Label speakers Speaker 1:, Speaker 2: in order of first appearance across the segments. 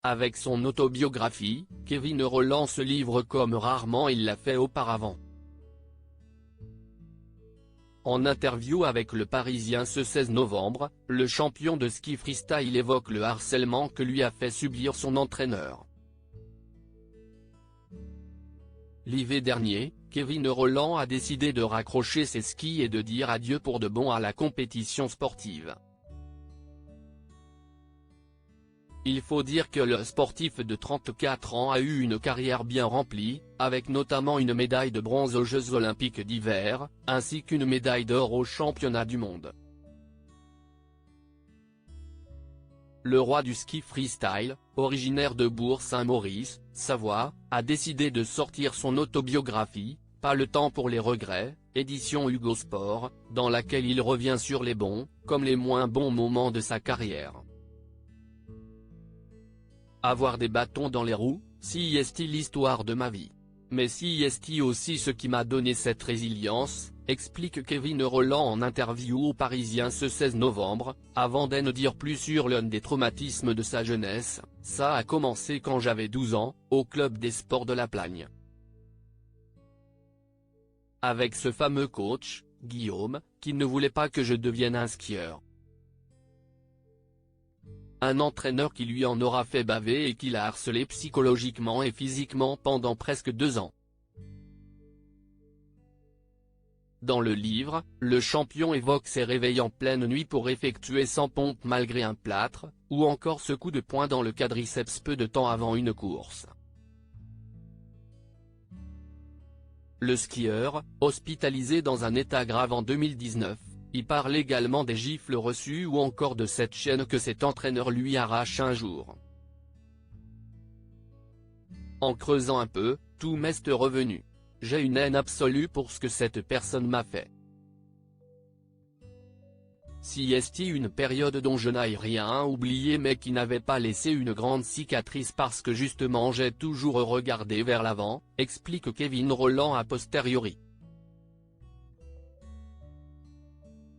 Speaker 1: Avec son autobiographie, Kevin Rolland se livre comme rarement il l'a fait auparavant. En interview avec Le Parisien ce 16 novembre, le champion de ski freestyle évoque le harcèlement que lui a fait subir son entraîneur. L'hiver dernier, Kevin Rolland a décidé de raccrocher ses skis et de dire adieu pour de bon à la compétition sportive. Il faut dire que le sportif de 34 ans a eu une carrière bien remplie, avec notamment une médaille de bronze aux Jeux Olympiques d'hiver, ainsi qu'une médaille d'or aux Championnats du monde. Le roi du ski freestyle, originaire de Bourg-Saint-Maurice, Savoie, a décidé de sortir son autobiographie, Pas le temps pour les regrets, édition Hugo Sport, dans laquelle il revient sur les bons, comme les moins bons moments de sa carrière. Avoir des bâtons dans les roues, si est l'histoire de ma vie. Mais si est aussi ce qui m'a donné cette résilience, explique Kevin Rolland en interview au Parisien ce 16 novembre, avant d'en dire plus sur l'un des traumatismes de sa jeunesse. Ça a commencé quand j'avais 12 ans, au club des sports de la Plagne. Avec ce fameux coach, Guillaume, qui ne voulait pas que je devienne un skieur. Un entraîneur qui lui en aura fait baver et qui l'a harcelé psychologiquement et physiquement pendant presque 2 ans. Dans le livre, le champion évoque ses réveils en pleine nuit pour effectuer 100 pompes malgré un plâtre, ou encore ce coup de poing dans le quadriceps peu de temps avant une course. Le skieur, hospitalisé dans un état grave en 2019, il parle également des gifles reçues ou encore de cette chaîne que cet entraîneur lui arrache un jour. En creusant un peu, tout m'est revenu. J'ai une haine absolue pour ce que cette personne m'a fait. Si est une période dont je n'ai rien oublié mais qui n'avait pas laissé une grande cicatrice parce que justement j'ai toujours regardé vers l'avant, explique Kevin Rolland a posteriori.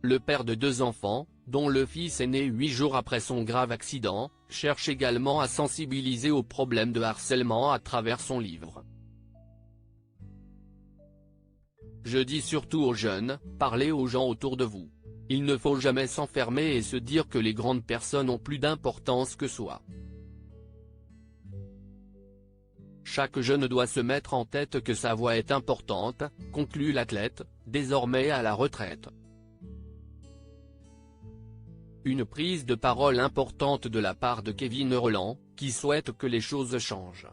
Speaker 1: Le père de 2 enfants, dont le fils est né 8 jours après son grave accident, cherche également à sensibiliser aux problèmes de harcèlement à travers son livre. Je dis surtout aux jeunes, parlez aux gens autour de vous. Il ne faut jamais s'enfermer et se dire que les grandes personnes ont plus d'importance que soi. Chaque jeune doit se mettre en tête que sa voix est importante, conclut l'athlète, désormais à la retraite. Une prise de parole importante de la part de Kevin Rolland, qui souhaite que les choses changent.